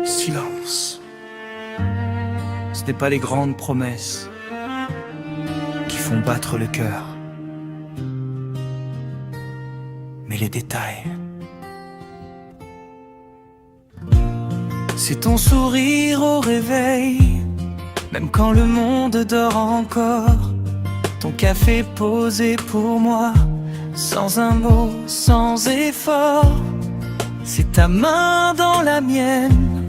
Silence. Ce n'est pas les grandes promesses qui font battre le cœur, mais les détails. C'est ton sourire au réveil, même quand le monde dort encore. Ton café posé pour moi, sans un mot, sans effort. C'est ta main dans la mienne,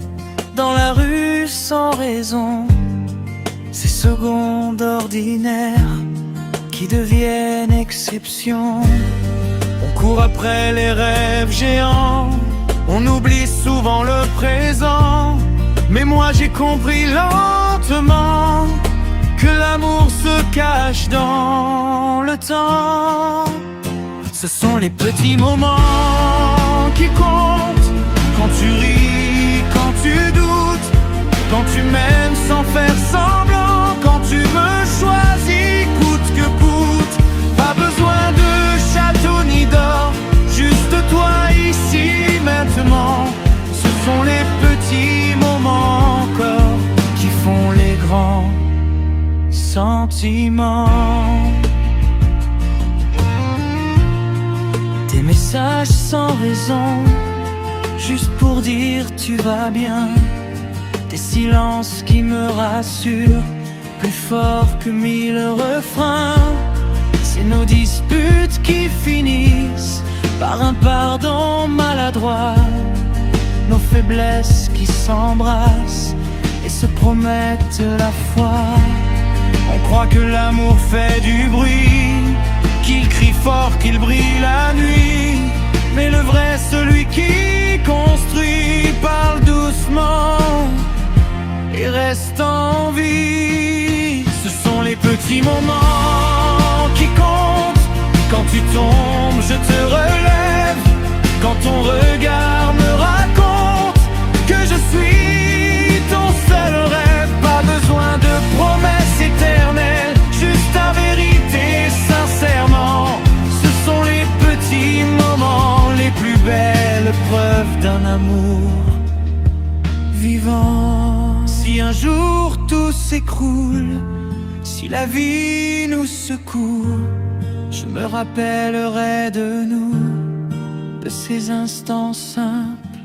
dans la rue sans raison. Ces secondes ordinaires qui deviennent exception. On court après les rêves géants, on oublie souvent le présent. Mais moi j'ai compris lentement que l'amour se cache dans le temps. Ce sont les petits moments qui comptent, quand tu ris, quand tu doutes, quand tu m'aimes sans faire semblant, quand tu me choisis coûte que coûte. Pas besoin de château ni d'or, juste toi ici maintenant. Ce sont les petits moments encore qui font les grands sentiments. Des messages sans raison, juste pour dire tu vas bien. Des silences qui me rassurent, plus fort que 1000 refrains. C'est nos disputes qui finissent par un pardon maladroit. Nos faiblesses qui s'embrassent et se promettent la foi. On croit que l'amour fait du bruit, qu'il crie fort, qu'il brille la nuit. Mais le vrai, celui qui construit, parle doucement et reste en vie. Ce sont les petits moments qui comptent. Quand tu tombes, je te relève. Quand ton regard me raconte que je suis ton seul rêve. Pas besoin de promesses éternelles, juste ta vérité sincèrement. Ce sont les petits moments, les plus belles preuves d'un amour vivant. Si un jour tout s'écroule, si la vie nous secoue, je me rappellerai de nous, de ces instants simples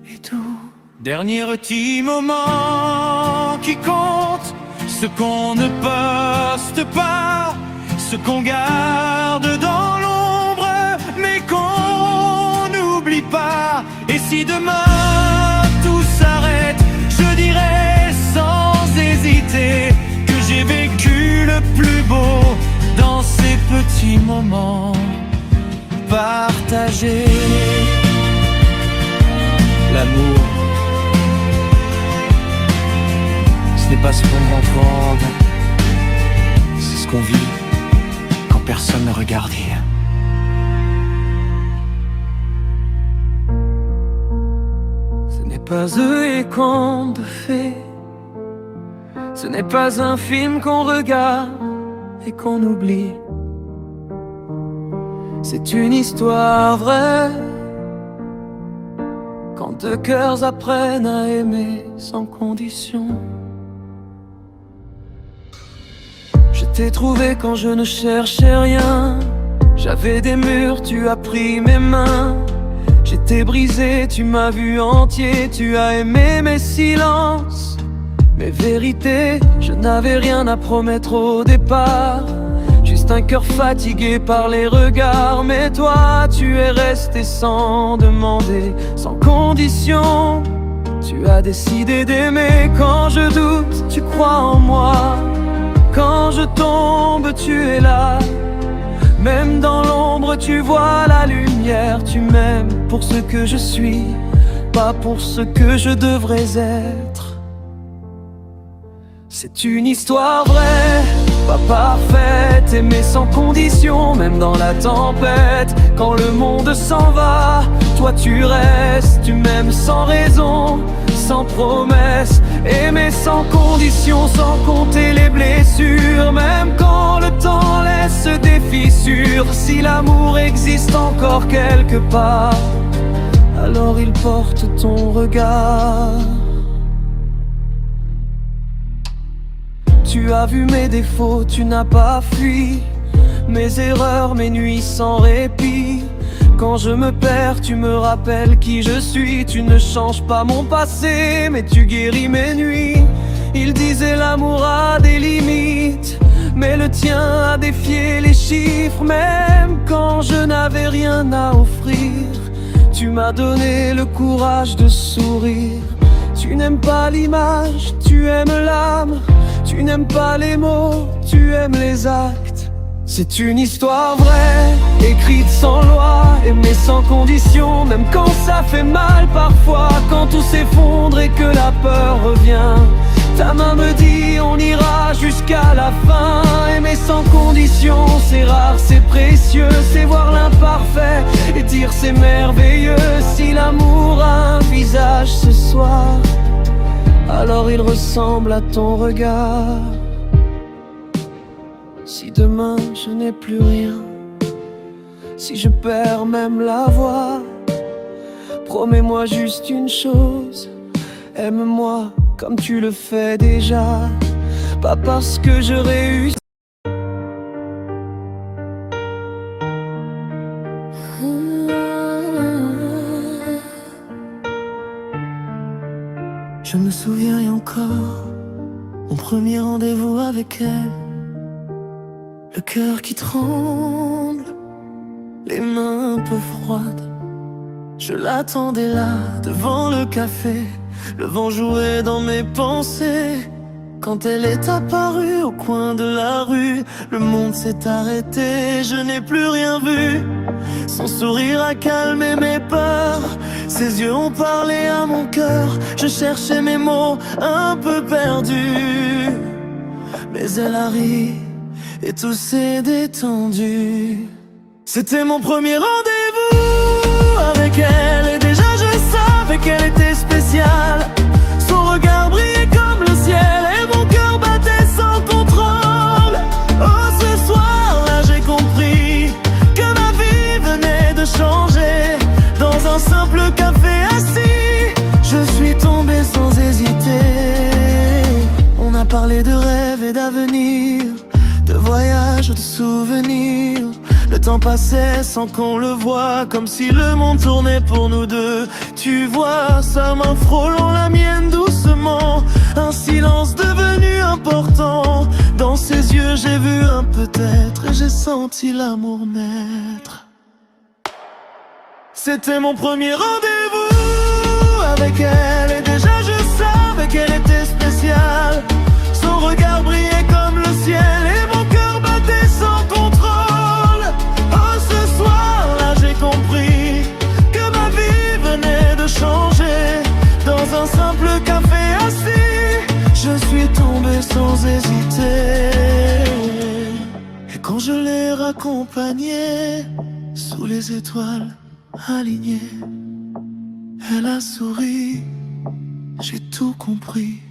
et doux. Dernier petit moment qui compte, ce qu'on ne poste pas, ce qu'on garde dans l'ombre, mais qu'on n'oublie pas. Et si demain tout s'arrête, je dirai sans hésiter que j'ai vécu le plus beau dans ces petits moments partagés. L'amour, ce n'est pas ce qu'on rencontre, c'est ce qu'on vit quand personne ne regarde. Ce n'est pas eux qu'on fait, ce n'est pas un film qu'on regarde et qu'on oublie. C'est une histoire vraie, quand deux cœurs apprennent à aimer sans condition. Je t'ai trouvé quand je ne cherchais rien. J'avais des murs, tu as pris mes mains. J'étais brisé, tu m'as vu entier. Tu as aimé mes silences, mes vérités. Je n'avais rien à promettre au départ, juste un cœur fatigué par les regards. Mais toi, tu es resté sans demander, sans condition. Tu as décidé d'aimer quand je doute, tu crois en moi. Quand je tombe, tu es là. Même dans l'ombre, tu vois la lumière. Tu m'aimes pour ce que je suis, pas pour ce que je devrais être. C'est une histoire vraie, pas parfaite, aimée sans condition, même dans la tempête. Quand le monde s'en va, toi tu restes, tu m'aimes sans raison, sans promesse, aimer sans condition, sans compter les blessures. Même quand le temps laisse des fissures, si l'amour existe encore quelque part, alors il porte ton regard. Tu as vu mes défauts, tu n'as pas fui mes erreurs, mes nuits sans répit. Quand je me perds, tu me rappelles qui je suis. Tu ne changes pas mon passé, mais tu guéris mes nuits. Ils disaient l'amour a des limites, mais le tien a défié les chiffres. Même quand je n'avais rien à offrir, tu m'as donné le courage de sourire. Tu n'aimes pas l'image, tu aimes l'âme. Tu n'aimes pas les mots, tu aimes les actes. C'est une histoire vraie, écrite sans loi, aimée sans condition. Même quand ça fait mal parfois, quand tout s'effondre et que la peur revient, ta main me dit on ira jusqu'à la fin. Aimer sans condition, c'est rare, c'est précieux. C'est voir l'imparfait et dire c'est merveilleux. Si l'amour a un visage ce soir, alors il ressemble à ton regard. Si demain je n'ai plus rien, si je perds même la voix, promets-moi juste une chose, aime-moi comme tu le fais déjà. Pas parce que je réussis. Je me souviens et encore mon premier rendez-vous avec elle. Le cœur qui tremble, les mains un peu froides. Je l'attendais là, devant le café. Le vent jouait dans mes pensées. Quand elle est apparue au coin de la rue, le monde s'est arrêté, je n'ai plus rien vu. Son sourire a calmé mes peurs, ses yeux ont parlé à mon cœur. Je cherchais mes mots un peu perdus, mais elle arrive et tout s'est détendu. C'était mon premier rendez-vous avec elle, et déjà je savais qu'elle était spéciale. Son regard brillait comme le ciel et mon cœur battait sans contrôle. Oh, ce soir-là j'ai compris que ma vie venait de changer. Dans un simple café assis, je suis tombé sans hésiter. On a parlé de rêves et d'avenir, de voyages, de souvenirs. Le temps passait sans qu'on le voie, comme si le monde tournait pour nous deux. Tu vois sa main frôlant la mienne doucement, un silence devenu important. Dans ses yeux j'ai vu un peut-être et j'ai senti l'amour naître. C'était mon premier rendez-vous avec elle, et déjà je savais qu'elle était spéciale. Son regard brillait comme le ciel et mon cœur battait sans contrôle. Oh, ce soir-là j'ai compris que ma vie venait de changer. Dans un simple café assis, je suis tombé sans hésiter. Et quand je l'ai raccompagnée sous les étoiles alignées, elle a souri, j'ai tout compris.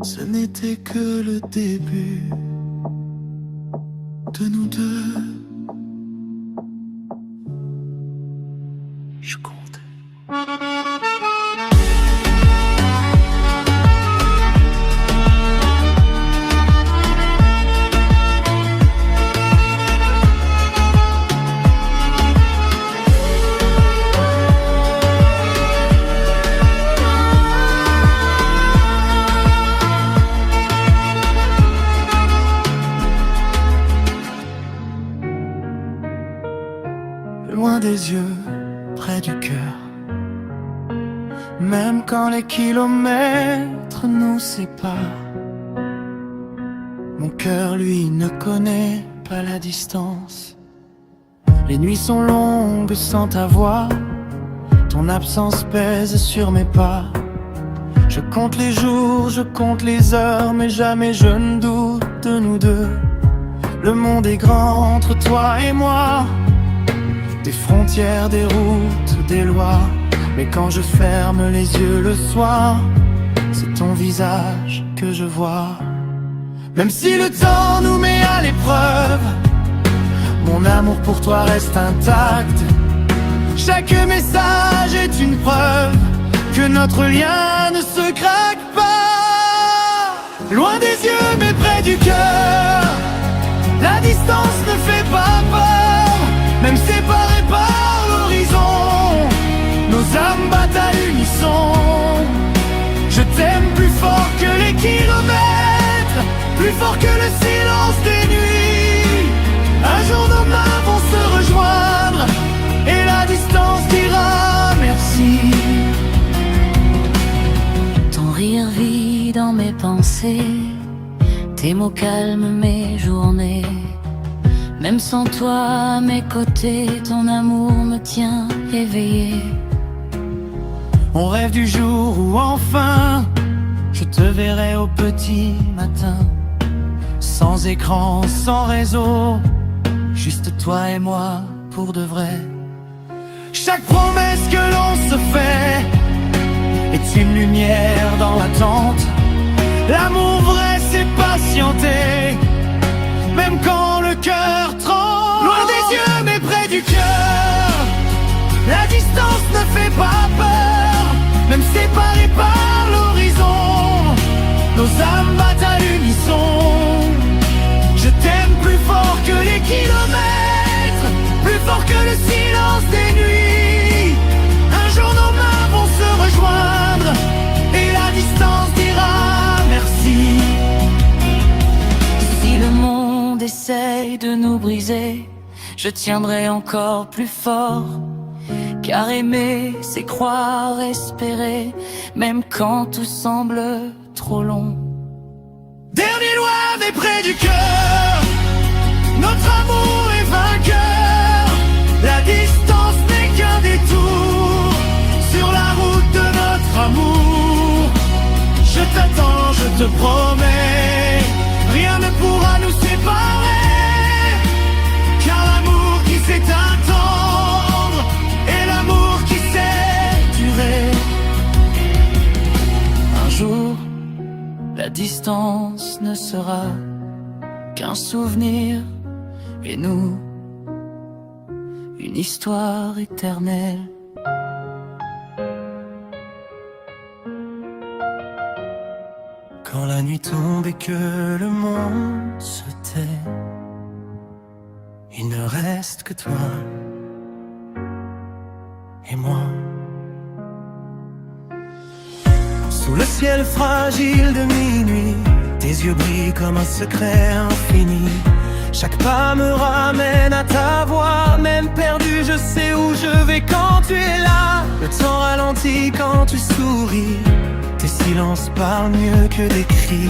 Ce n'était que le début de nous deux. Je compte. Loin des yeux, près du cœur. Même quand les kilomètres nous séparent, mon cœur, lui, ne connaît pas la distance. Les nuits sont longues sans ta voix, ton absence pèse sur mes pas. Je compte les jours, je compte les heures, mais jamais je ne doute de nous deux. Le monde est grand entre toi et moi, des frontières, des routes, des lois. Mais quand je ferme les yeux le soir, c'est ton visage que je vois. Même si le temps nous met à l'épreuve, mon amour pour toi reste intact. Chaque message est une preuve que notre lien ne se craque pas. loin des yeux mais près du cœur. La distance ne fait pas peur, même séparés par l'horizon, nos âmes battent à l'unisson. Je t'aime plus fort que les kilomètres, plus fort que le silence des nuits. Un jour nos mains vont se rejoindre et la distance dira merci. Ton rire vit dans mes pensées, tes mots calment mes journées. Même sans toi à mes côtés, ton amour me tient éveillé. On rêve du jour où enfin je te verrai au petit matin, sans écran, sans réseau, juste toi et moi pour de vrai. Chaque promesse que l'on se fait est une lumière dans l'attente. L'amour vrai c'est patienter, même quand le cœur tremble. Loin des yeux mais près du cœur, la distance ne fait pas peur, même séparés par l'horizon, nos âmes battent à l'unisson. Je t'aime plus fort que les kilomètres, plus fort que le silence des nuits. Un jour nos mains vont se rejoindre et la distance dira merci. Si le monde essaye de nous briser, je tiendrai encore plus fort. Car aimer, c'est croire, espérer, même quand tout semble trop long. Dernier loin mais près du cœur, notre amour est vainqueur. La distance n'est qu'un détour sur la route de notre amour. Je t'attends, je te promets, rien ne pourra nous séparer. Car l'amour qui sait attendre et l'amour qui sait durer. Un jour, la distance ne sera qu'un souvenir, et nous, une histoire éternelle. Quand la nuit tombe et que le monde se tait, il ne reste que toi et moi. Sous le ciel fragile de minuit, tes yeux brillent comme un secret infini. Chaque pas me ramène à ta voix, même perdu je sais où je vais quand tu es là. Le temps ralentit quand tu souris, tes silences parlent mieux que des cris.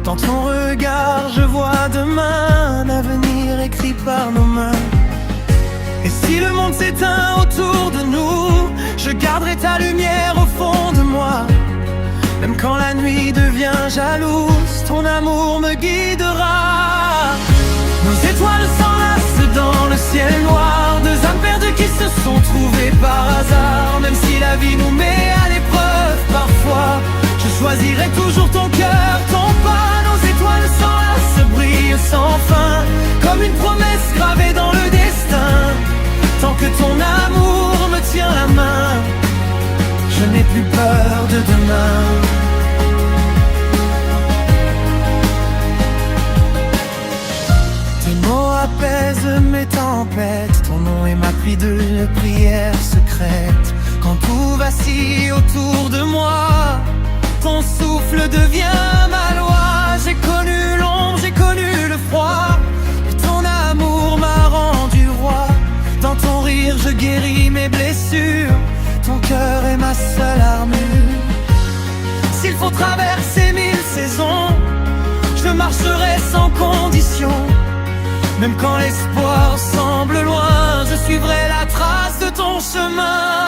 Dans ton regard je vois demain, un avenir écrit par nos mains. Et si le monde s'éteint autour de nous, je garderai ta lumière au fond de moi. Même quand la nuit devient jalouse, ton amour me guidera. Nos étoiles s'enlacent dans le ciel noir, deux âmes perdues qui se sont trouvées par hasard. Même si la vie nous met à l'épreuve parfois, je choisirai toujours ton cœur, ton pas. Nos étoiles s'enlacent, brillent sans fin, comme une promesse gravée dans le destin. Tant que ton amour me tient la main, je n'ai plus peur de demain. Tes mots apaisent mes tempêtes, ton nom est ma pluie de prières secrètes. Quand tout vacille autour de moi, ton souffle devient ma loi. J'ai connu l'ombre, j'ai connu le froid, et ton amour m'a rendu roi. Dans ton rire je guéris mes blessures, ton cœur est ma seule armure. S'il faut traverser 1000 saisons, je marcherai sans condition. Même quand l'espoir semble loin, je suivrai la trace de ton chemin.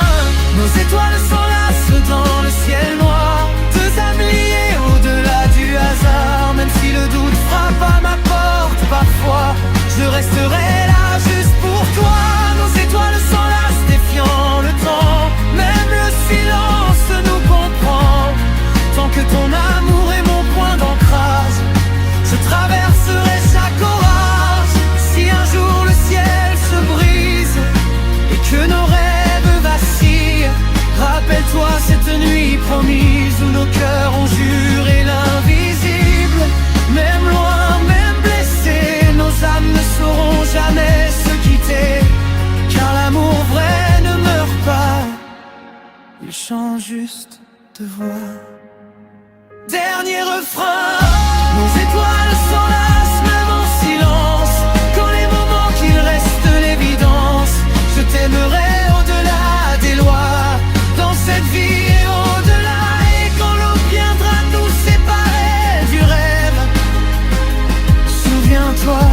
Nos étoiles s'enlacent dans le ciel noir, deux âmes liées au-delà du hasard. Même si le doute frappe à ma porte parfois, je resterai là juste pour toi. Nos étoiles s'enlacent défiant le temps, même le silence nous comprend. Tant que ton amour est mon point d'ancrage, je traverserai chaque orage. Si un jour le ciel se brise, il change juste de voix. Dernier refrain, nos étoiles s'enlacent même en silence. Quand les moments qu'il reste l'évidence, je t'aimerai au-delà des lois, dans cette vie et au-delà. Et quand l'eau viendra nous séparer du rêve, souviens-toi,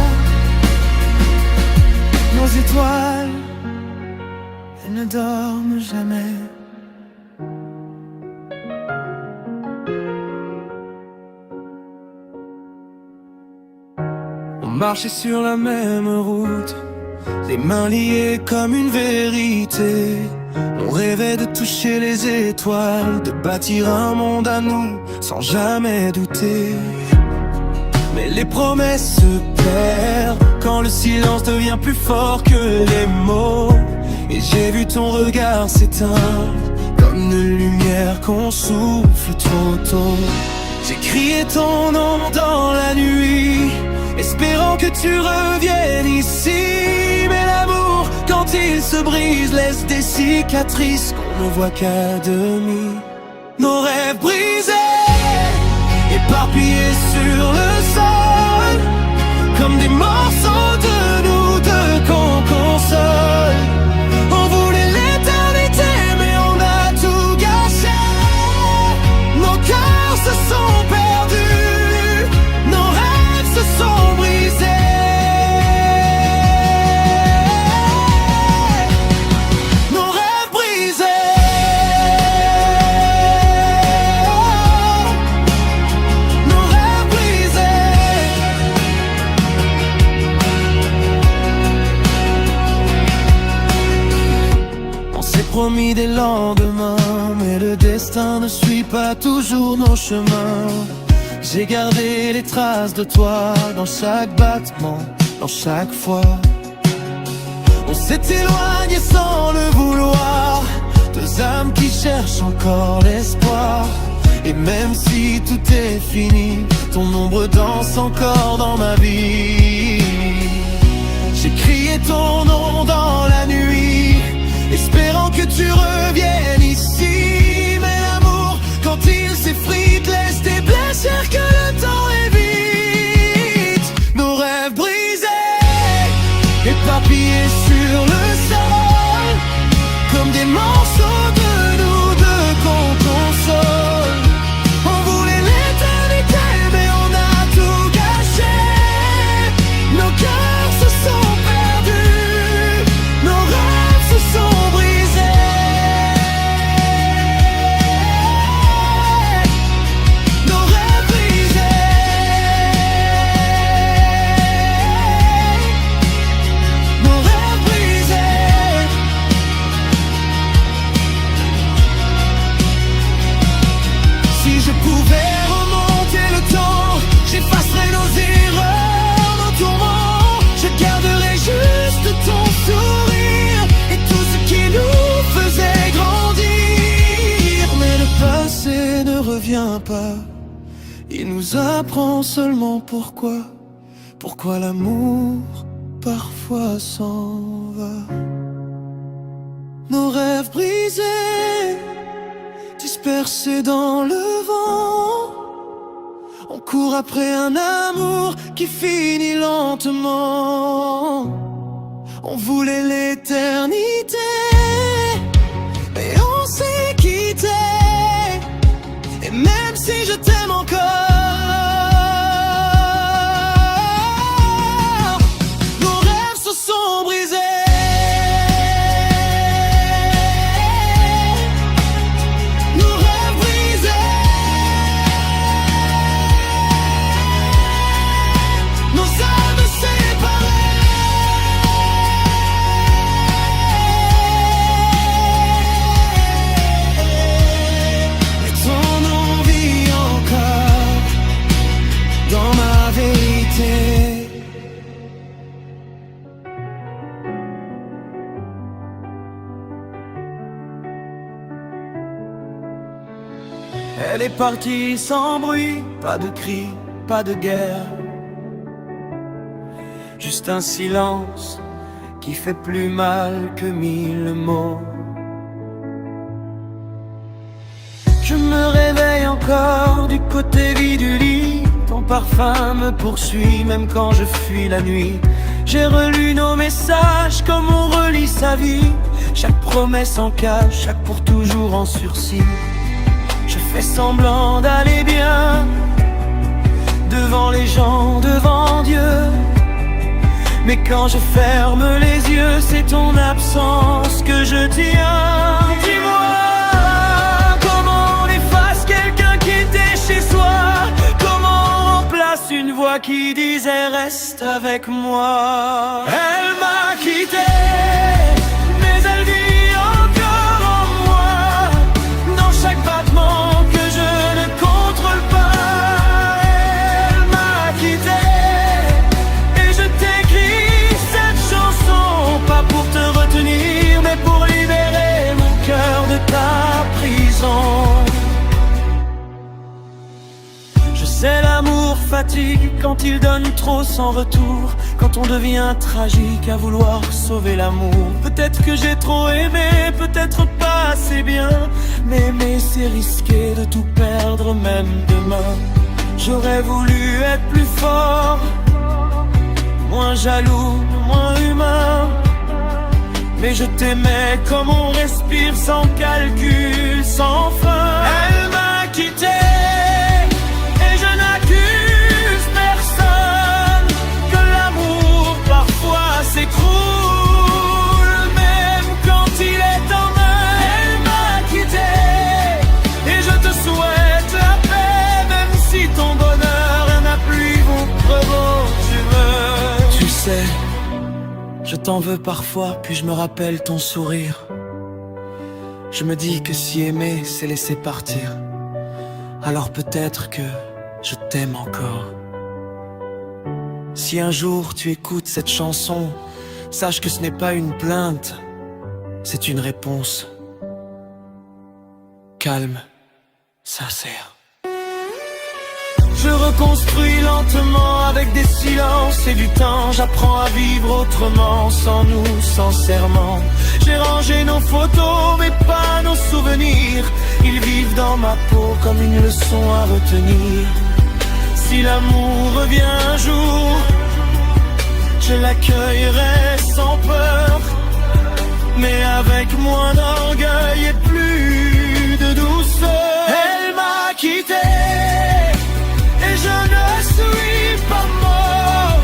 nos étoiles, elles ne dorment jamais. On marchait sur la même route, les mains liées comme une vérité. On rêvait de toucher les étoiles, de bâtir un monde à nous, sans jamais douter. Mais les promesses se perdent quand le silence devient plus fort que les mots. Et j'ai vu ton regard s'éteindre comme une lumière qu'on souffle trop tôt. J'ai crié ton nom dans la nuit, espérant que tu reviennes ici. Mais l'amour, quand il se brise, laisse des cicatrices qu'on ne voit qu'à demi. Nos rêves brisés, éparpillés sur le sol, comme des morceaux de nous deux qu'on console. On voulait l'éternité, mais on a tout gâché. Nos cœurs se sont perdus, nos rêves se sont brisés. Nos rêves brisés. Nos rêves brisés. On s'est promis des lendemains, mais le destin ne suit pas toujours nos chemins. J'ai gardé les traces de toi dans chaque battement, dans chaque fois. On s'est éloigné sans le vouloir, deux âmes qui cherchent encore l'espoir. Et même si tout est fini, ton ombre danse encore dans ma vie. J'ai crié ton nom dans la nuit, espérant que tu reviennes ici. Mais l'amour, quand il s'effrite, laisse des blessures que le temps évite. Nos rêves brisés, éparpillés sur le sol, comme des morceaux de nous deux qu'on console. On voulait l'éternité, mais on a tout gâché. Nos cœurs se sont perdus, nos rêves se sont brisés. Nos rêves brisés. Nos rêves brisés. Si je pouvais remonter le temps, j'effacerais nos erreurs, nos tourments. Je garderais juste ton sourire et tout ce qui nous faisait grandir. Mais le passé ne revient pas, il nous apprend seulement pourquoi l'amour parfois s'en va. Nos rêves brisés, dispersés dans le vent, on court après un amour qui finit lentement. On voulait l'éternité, mais on s'est quitté. Et même si je t'aime encore, nos rêves se sont brisés. Nos rêves brisés. Nos âmes séparées. Et ton nom vit encore dans ma vérité. Elle est partie sans bruit, pas de cris, pas de guerre. Juste un silence qui fait plus mal que 1000 mots. encore du côté vide du lit. Ton parfum me poursuit même quand je fuis la nuit. J'ai relu nos messages comme on relit sa vie. Chaque promesse en cache, chaque pour toujours en sursis. Je fais semblant d'aller bien devant les gens, devant Dieu. Mais quand je ferme les yeux, c'est ton absence que je tiens. Dis-moi, comment on efface quelqu'un qui était chez soi? Comment on remplace une voix qui disait reste avec moi? Elle m'a quitté, mais elle vit encore en moi. Dans chaque battement que je ne contrôle pas. Elle m'a quitté. Pas pour te retenir, mais pour libérer mon cœur de ta prison. Je sais l'amour fatigue quand il donne trop sans retour. Quand on devient tragique à vouloir sauver l'amour. Peut-être que j'ai trop aimé, peut-être pas assez bien. Mais aimer c'est risquer de tout perdre même demain. J'aurais voulu être plus fort, moins jaloux, moins humain. Mais je t'aimais comme on respire sans calcul, sans fin. Elle m'a quitté et je n'accuse personne. Que l'amour parfois s'écroule, même quand il est en main. Elle m'a quitté et je te souhaite la paix, même si ton bonheur n'a plus beau tu veux. Tu sais, je t'en veux parfois, puis je me rappelle ton sourire. Je me dis que si aimer, c'est laisser partir, alors peut-être que je t'aime encore. Si un jour tu écoutes cette chanson, sache que ce n'est pas une plainte, c'est une réponse calme, sincère. Je reconstruis lentement avec des silences et du temps. J'apprends à vivre autrement, sans nous, sans serment. J'ai rangé nos photos, mais pas nos souvenirs. Ils vivent dans ma peau comme une leçon à retenir. Si l'amour revient un jour, je l'accueillerai sans peur, mais avec moins d'orgueil et plus de douceur. Elle m'a quitté et je ne suis pas mort.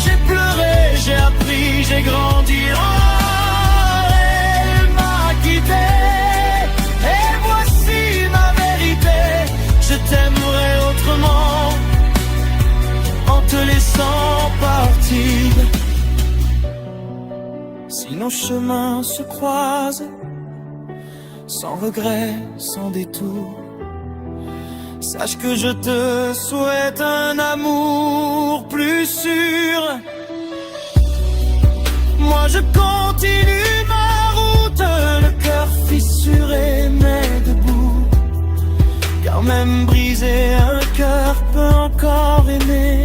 J'ai pleuré, j'ai appris, j'ai grandi. Oh, elle m'a quitté et voici ma vérité. Je t'aimerai autrement en te laissant partir. Si nos chemins se croisent, sans regret, sans détour, sache que je te souhaite un amour plus sûr. Moi je continue ma route, le cœur fissuré mais debout. Car même brisé, un cœur peut encore aimer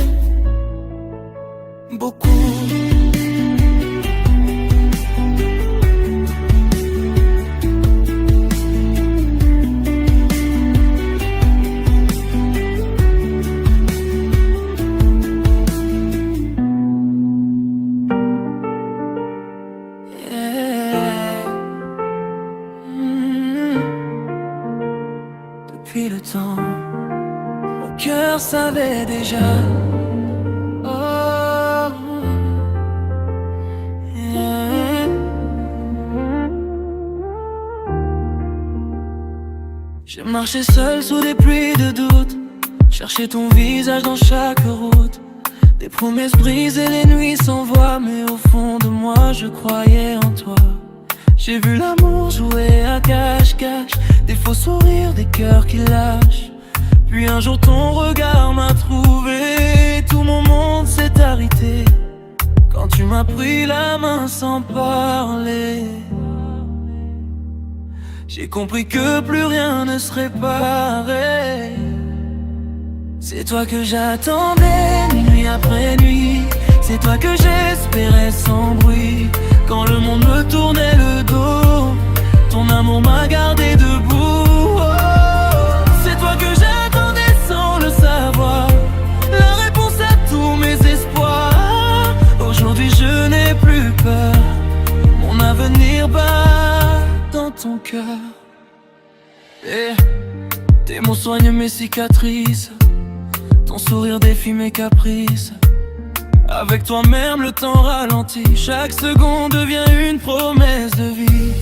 beaucoup. Depuis le temps, mon cœur savait déjà. Oh, yeah. Je marchais seul sous des pluies de doute, cherchais ton visage dans chaque route. Des promesses brisées, les nuits sans voix, mais au fond de moi je croyais en toi. J'ai vu l'amour jouer à cache-cache, des faux sourires, des cœurs qui lâchent. Puis un jour ton regard m'a trouvé, tout mon monde s'est arrêté quand tu m'as pris la main sans parler. J'ai compris que plus rien ne serait pareil. C'est toi que j'attendais nuit après nuit, c'est toi que j'espérais sans bruit. Quand le monde me tournait le dos, ton amour m'a gardé debout. Oh, c'est toi que j'aime. ton cœur. Et tes mots soignent mes cicatrices, ton sourire défie mes caprices. Avec toi même le temps ralentit, chaque seconde devient une promesse de vie.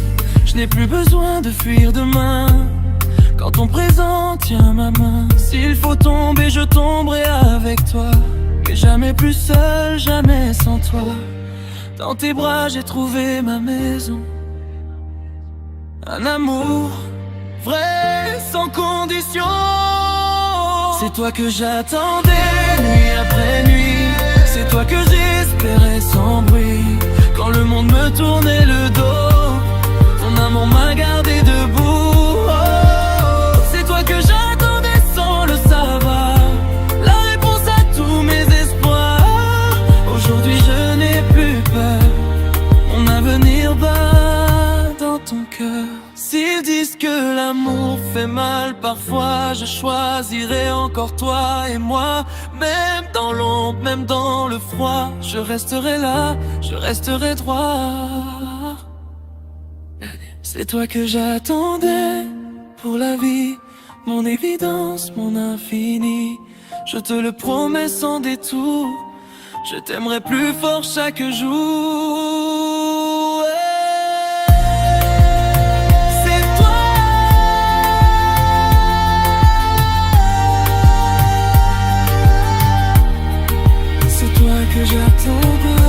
Je n'ai plus besoin de fuir demain, quand ton présent tient ma main. S'il faut tomber, je tomberai avec toi, mais jamais plus seul, jamais sans toi. Dans tes bras j'ai trouvé ma maison, un amour vrai sans condition. C'est toi que j'attendais nuit après nuit, c'est toi que j'espérais sans bruit. Quand le monde me tournait le dos, ton amour m'a gardé debout. Oh, c'est toi que j'attendais sans le savoir, la réponse à tous mes espoirs. Aujourd'hui je n'ai plus peur, mon avenir bat dans ton cœur. S'ils disent que l'amour fait mal parfois, je choisirai encore toi et moi. Même dans l'ombre, même dans le froid, je resterai là, je resterai droit. C'est toi que j'attendais pour la vie, mon évidence, mon infini. Je te le promets sans détour, je t'aimerai plus fort chaque jour. Que j'attendais.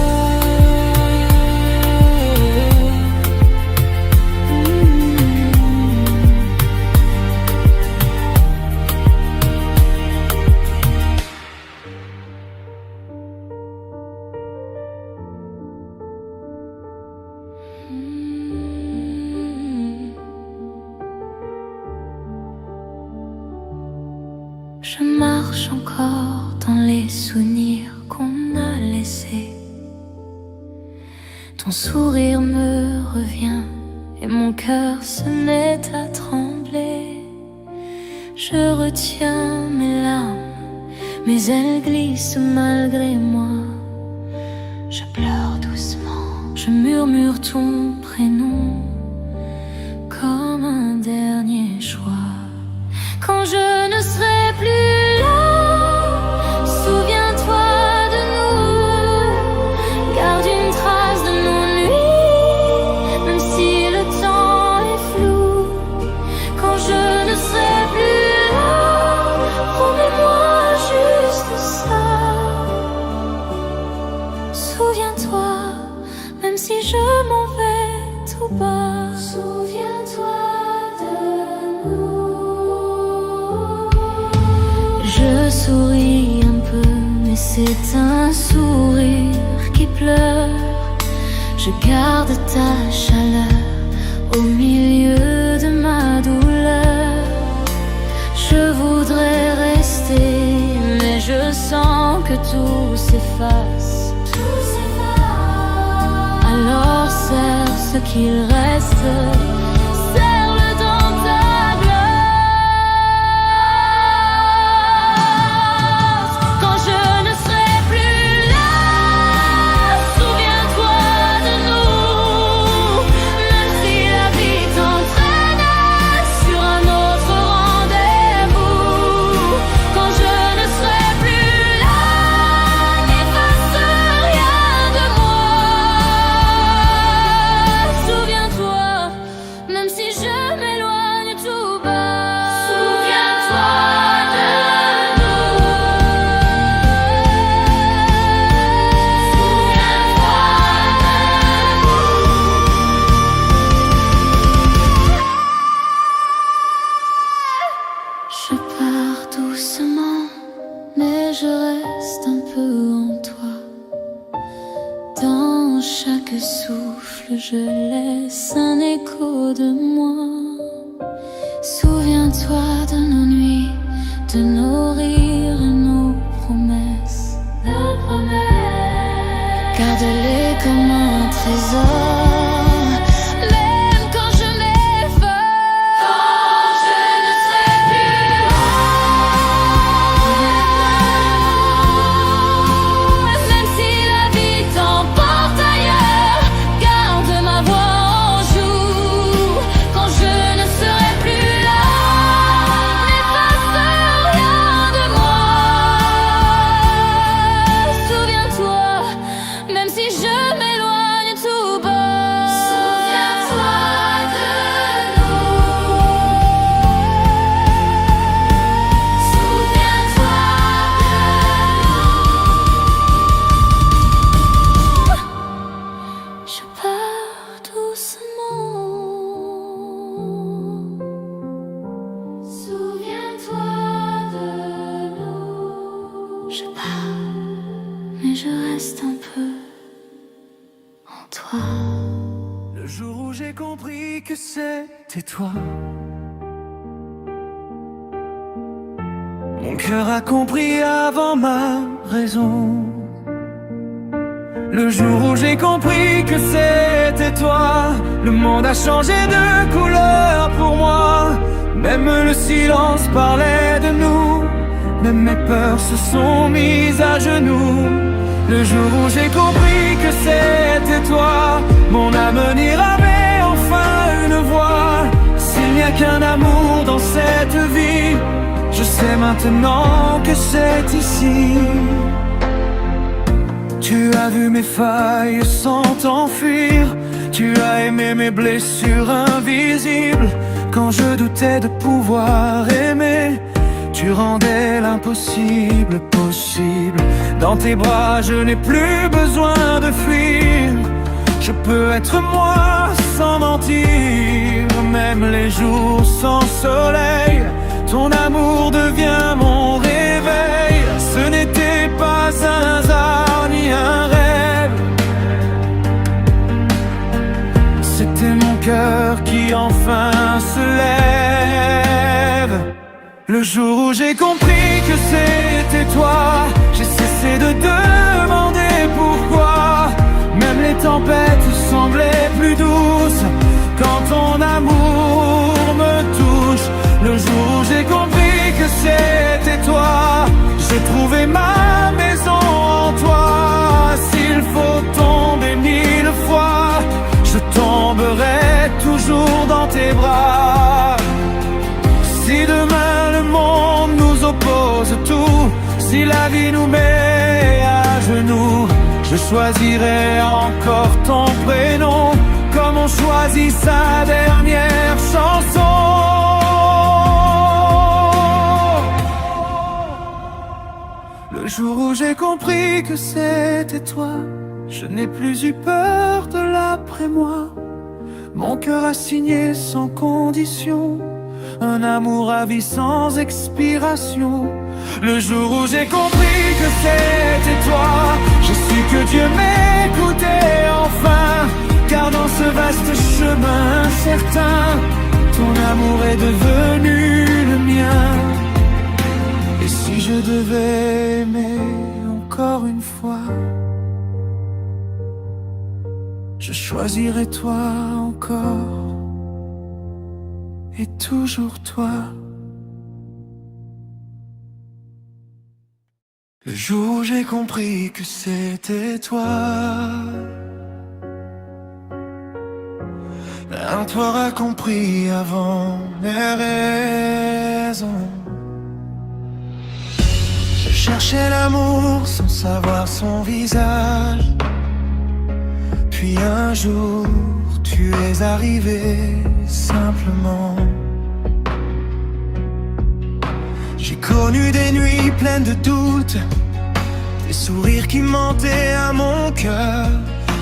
Je marche encore dans les souvenirs qu'on a laissés. Ton sourire me revient et mon cœur se met à trembler. Je retiens mes larmes, mais elles glissent malgré moi. Je pleure doucement, je murmure ton prénom comme un dernier choix. Quand je ne serai plus là, souviens-toi de nous. Garde une trace de nos nuits, même si le temps est flou. Quand je ne serai plus là, promets-moi juste ça. Souviens-toi, même si je m'en vais tout bas. Souviens-toi de nous. Je souris un peu, mais c'est un sourire qui pleure. Je garde ta chaleur au milieu de ma douleur. Je voudrais rester, mais je sens que tout s'efface. Alors serre ce qu'il reste, serre-le dans ta glace. Quand je ne serai plus là, souviens-toi de nous. Même si la vie t'entraîne sur un autre rendez-vous. Quand je ne serai plus là, n'efface rien de moi. Souviens-toi, même si je m'éloigne tout bas. Souviens-toi de nous. Je pars doucement, mais je reste un peu en toi. Dans chaque souffle, je laisse un écho de moi. Souviens-toi de nos nuits, de nos rires et nos promesses. Garde-les comme un trésor, même quand je m'efface. Quand je ne serai plus là, même si la vie t'emporte ailleurs, garde ma voix en joue. Quand j'ai compris que c'était toi. Mon cœur a compris avant ma raison. Le jour où j'ai compris que c'était toi, le monde a changé de couleur pour moi. Même le silence parlait de nous, même mes peurs se sont mises à genoux. Le jour où j'ai compris que c'était toi, mon avenir avait enfin une voix. S'il n'y a qu'un amour dans cette vie, je sais maintenant que c'est ici. Tu as vu mes failles sans t'enfuir, tu as aimé mes blessures invisibles. Quand je doutais de pouvoir aimer, tu rendais l'impossible possible. Dans tes bras, je n'ai plus besoin de fuir. Je peux être moi sans mentir, même les jours sans soleil. Ton amour devient mon réveil. Ce n'était pas un hasard ni un rêve, c'était mon cœur qui enfin se lève. Le jour où j'ai compris que c'était toi, j'ai cessé de demander pourquoi. Même les tempêtes semblaient plus douces quand ton amour me touche. Le jour où j'ai compris que c'était toi, j'ai trouvé ma maison en toi. S'il faut tomber 1000 fois, je tomberai toujours dans tes bras. Si demain le monde nous oppose tout, si la vie nous met à genoux, je choisirai encore ton prénom, comme on choisit sa dernière chanson. Le jour où j'ai compris que c'était toi, je n'ai plus eu peur de l'après-moi. Mon cœur a signé sans condition, un amour à vie sans expiration. Le jour où j'ai compris que c'était toi, je suis que Dieu m'écoutait enfin. Car dans ce vaste chemin incertain, ton amour est devenu le mien. Et si je devais aimer encore une fois, je choisirais toi encore et toujours toi. Le jour où j'ai compris que c'était toi, un toi a compris avant mes raisons. Je cherchais l'amour sans savoir son visage. Puis un jour, tu es arrivé simplement. J'ai connu des nuits pleines de doutes, des sourires qui mentaient à mon cœur.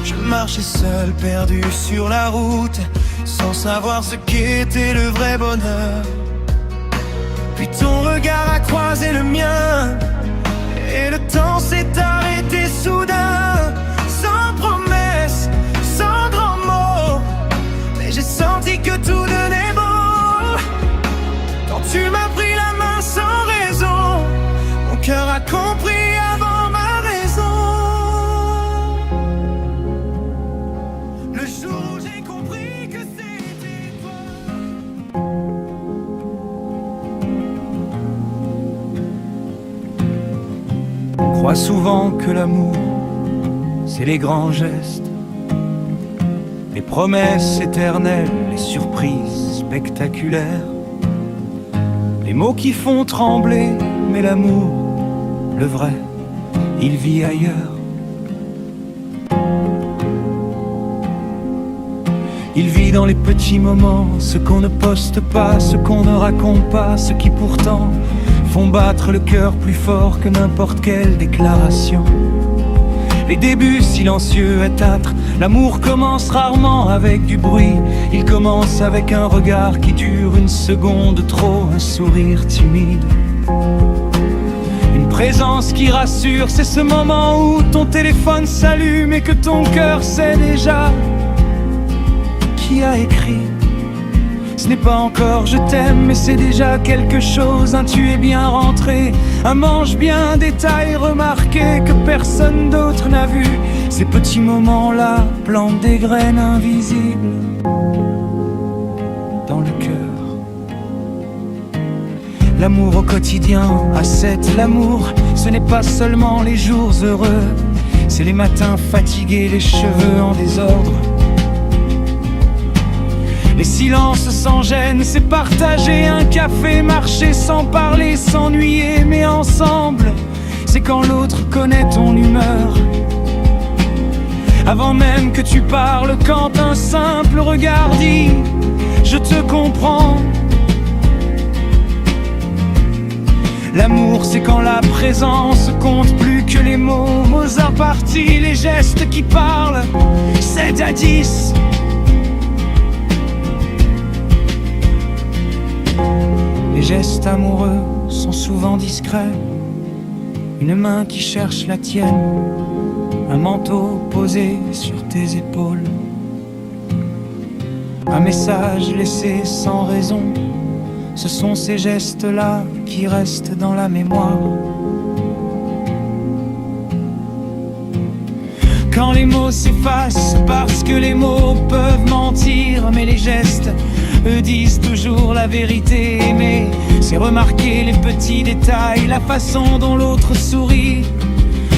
Je marchais seul, perdu sur la route, sans savoir ce qu'était le vrai bonheur. Puis ton regard a croisé le mien, et le temps s'est arrêté soudain. Sans promesse, sans grand mot, mais j'ai senti que tout devenait beau. Quand tu m'as pris la main sans raison, mon cœur a compris avant ma raison. Le jour où j'ai compris que c'était toi. On croit souvent que l'amour, c'est les grands gestes, les promesses éternelles, les surprises spectaculaires, les mots qui font trembler. Mais l'amour, le vrai, il vit ailleurs. Il vit dans les petits moments, ce qu'on ne poste pas, ce qu'on ne raconte pas, ce qui pourtant font battre le cœur plus fort que n'importe quelle déclaration. Les débuts silencieux et âtres, l'amour commence rarement avec du bruit. Il commence avec un regard qui dure une seconde trop, un sourire timide, une présence qui rassure. C'est ce moment où ton téléphone s'allume et que ton cœur sait déjà qui a écrit. Ce n'est pas encore je t'aime, mais c'est déjà quelque chose. Un tu es bien rentré, un mange bien détail remarqué que personne d'autre n'a vu. Ces petits moments-là plantent des graines invisibles dans le cœur. L'amour au quotidien, à 7, l'amour, ce n'est pas seulement les jours heureux, c'est les matins fatigués, les cheveux en désordre. Les silences sans gêne, c'est partager un café, marcher sans parler, s'ennuyer, mais ensemble. C'est quand l'autre connaît ton humeur, avant même que tu parles, quand un simple regard dit « je te comprends ». L'amour, c'est quand la présence compte plus que les mots. Mozart parti, les gestes qui parlent, 7 à 10. Les gestes amoureux sont souvent discrets. Une main qui cherche la tienne, un manteau posé sur tes épaules, un message laissé sans raison. Ce sont ces gestes-là qui restent dans la mémoire. Quand les mots s'effacent, parce que les mots peuvent mentir, mais les gestes, eux, disent toujours la vérité. Aimer, c'est remarquer les petits détails, la façon dont l'autre sourit,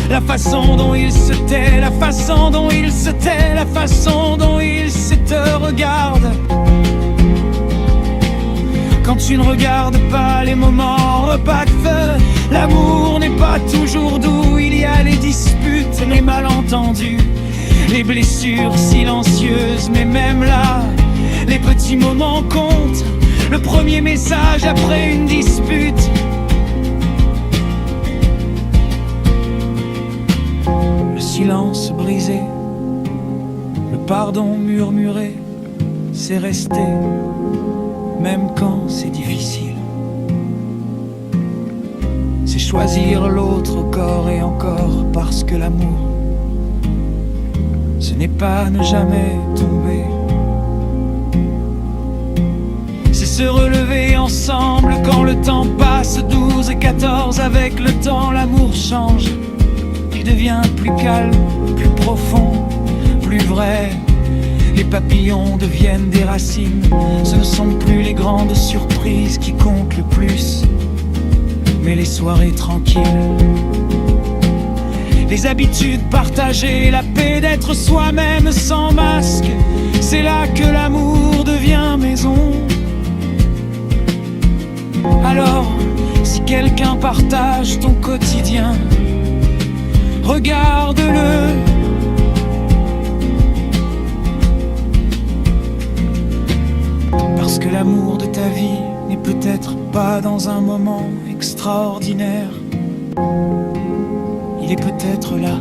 la façon dont il se tait, la façon dont il se tait, la façon dont il se te regarde. Quand tu ne regardes pas les moments repas de feu, l'amour n'est pas toujours doux. Il y a les disputes, les malentendus, les blessures silencieuses. Mais même là, les petits moments comptent. Le premier message après une dispute. Le silence brisé, le pardon murmuré, c'est resté. Même quand c'est difficile, c'est choisir l'autre corps et encore, parce que l'amour, ce n'est pas ne jamais tomber, c'est se relever ensemble quand le temps passe. 12 et 14, avec le temps l'amour change, il devient plus calme, plus profond, plus vrai. Les papillons deviennent des racines. Ce ne sont plus les grandes surprises qui comptent le plus, mais les soirées tranquilles, les habitudes partagées, la paix d'être soi-même sans masque. C'est là que l'amour devient maison. Alors, si quelqu'un partage ton quotidien, regarde-le. Parce que l'amour de ta vie n'est peut-être pas dans un moment extraordinaire. Il est peut-être là.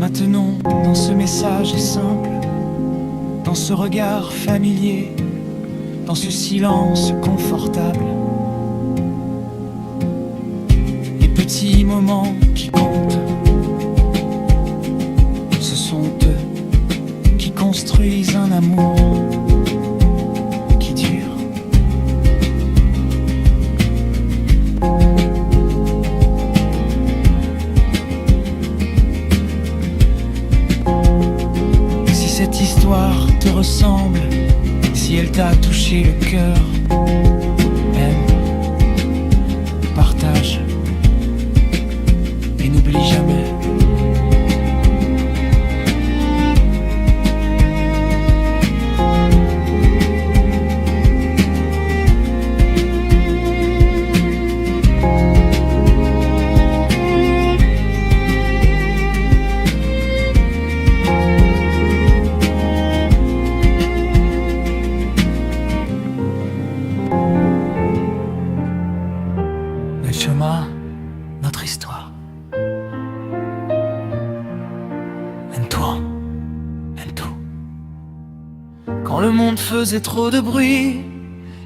Maintenant, dans ce message simple, dans ce regard familier, dans ce silence confortable, les petits moments qui comptent, ce sont eux qui construisent un amour qui dure. Si cette histoire te ressemble, si elle t'a touché le cœur, aime, partage et n'oublie jamais. Notre histoire. En toi, en tout. Quand le monde faisait trop de bruit,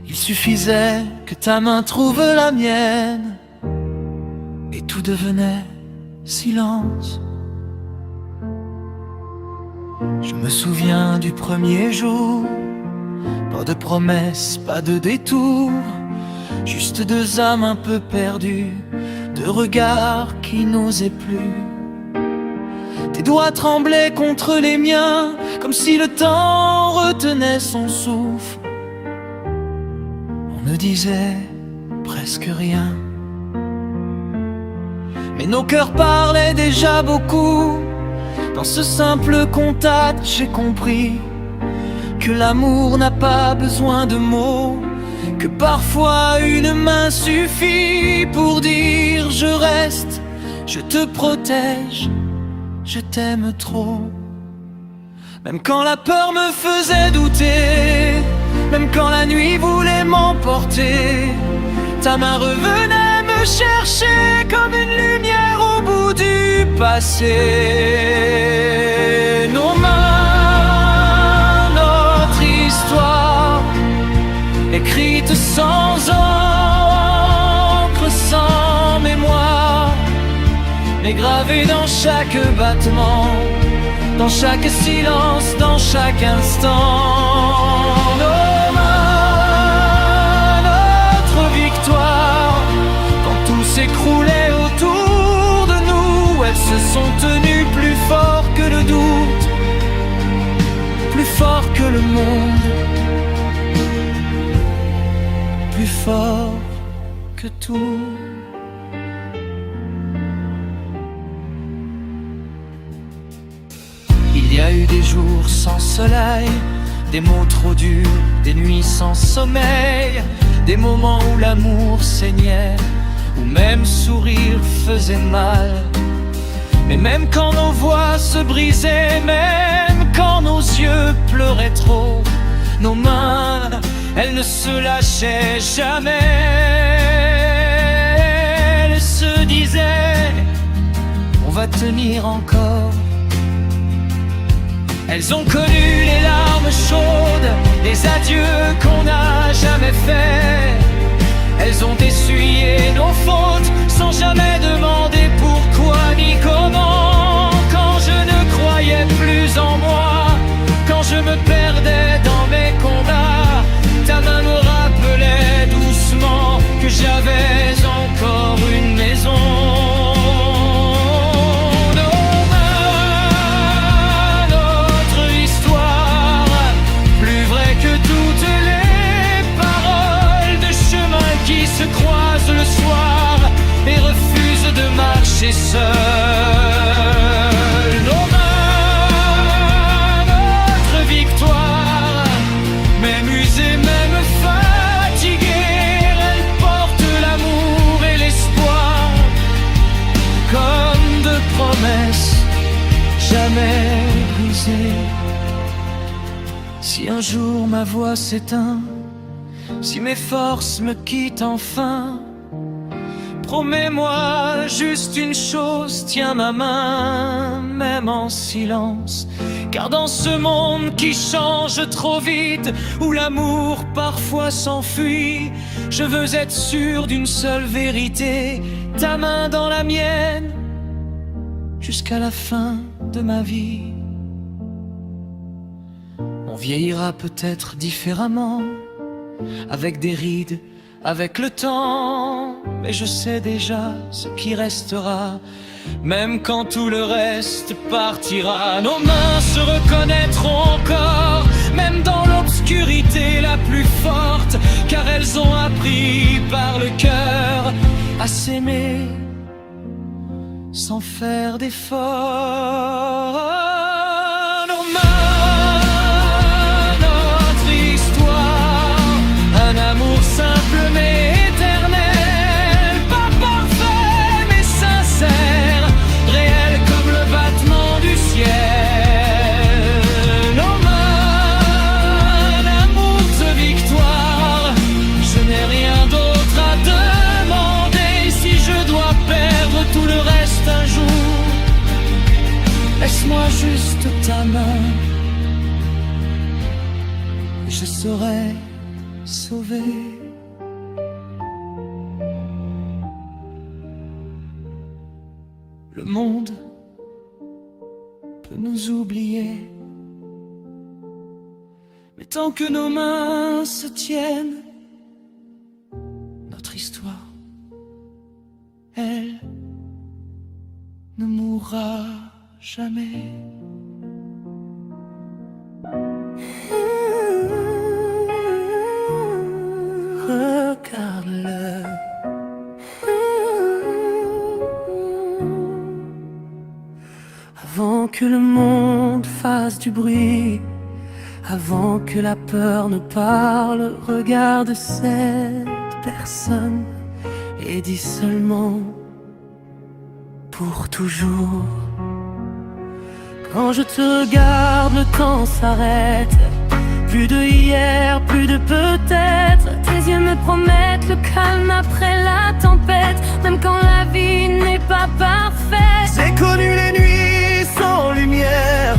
il suffisait que ta main trouve la mienne et tout devenait silence. Je me souviens du premier jour, pas de promesses, pas de détour, juste deux âmes un peu perdues, deux regards qui n'osaient plus. Tes doigts tremblaient contre les miens, comme si le temps retenait son souffle. On ne disait presque rien, mais nos cœurs parlaient déjà beaucoup. Dans ce simple contact, j'ai compris que l'amour n'a pas besoin de mots, que parfois une main suffit pour dire je reste, je te protège, je t'aime trop. Même quand la peur me faisait douter, même quand la nuit voulait m'emporter, ta main revenait me chercher comme une lumière au bout du passé. Nos mains, notre histoire, écrite sans encre, sans mémoire, mais gravée dans chaque battement, dans chaque silence, dans chaque instant. Nos mains, notre victoire, quand tout s'écroulait autour de nous, elles se sont tenues plus fort que le doute, plus fort que le monde, plus fort que tout. Il y a eu des jours sans soleil, des mots trop durs, des nuits sans sommeil, des moments où l'amour saignait, où même sourire faisait mal. Mais même quand nos voix se brisaient, même quand nos yeux pleuraient trop, nos mains, elles ne se lâchaient jamais. Elles se disaient, on va tenir encore. Elles ont connu les larmes chaudes, les adieux qu'on n'a jamais faits. Elles ont essuyé nos fautes sans jamais demander pourquoi ni comment. Quand je ne croyais plus en moi, quand je me perdais dans mes combats, ta main me rappelait doucement que j'avais encore une maison. Croisent le soir et refusent de marcher seuls. Nos mains, notre victoire, même usée, même fatiguée, elle porte l'amour et l'espoir comme de promesses jamais brisées. Si un jour ma voix s'éteint, si mes forces me quittent enfin, promets-moi juste une chose, tiens ma main, même en silence. Car dans ce monde qui change trop vite, où l'amour parfois s'enfuit, je veux être sûr d'une seule vérité, ta main dans la mienne, jusqu'à la fin de ma vie. On vieillira peut-être différemment, avec des rides, avec le temps, mais je sais déjà ce qui restera, même quand tout le reste partira. Nos mains se reconnaîtront encore, même dans l'obscurité la plus forte, car elles ont appris par le cœur à s'aimer sans faire d'efforts. Nos mains, notre histoire, un amour simple mais éternel, pas parfait mais sincère, réel comme le battement du ciel. Nos mains, l'amour de victoire, je n'ai rien d'autre à demander. Si je dois perdre tout le reste un jour, laisse-moi juste ta main, et je serai sauvé. Le monde peut nous oublier, Mais tant que nos mains se tiennent, notre histoire, elle ne mourra jamais. Regarde-le. Avant que le monde fasse du bruit, avant que la peur ne parle, regarde cette personne et dis seulement pour toujours. Quand je te regarde, le temps s'arrête. Plus de hier, plus de peut-être. Tes yeux me promettent le calme après la tempête, même quand la vie n'est pas parfaite. J'ai connu les nuits sans lumière,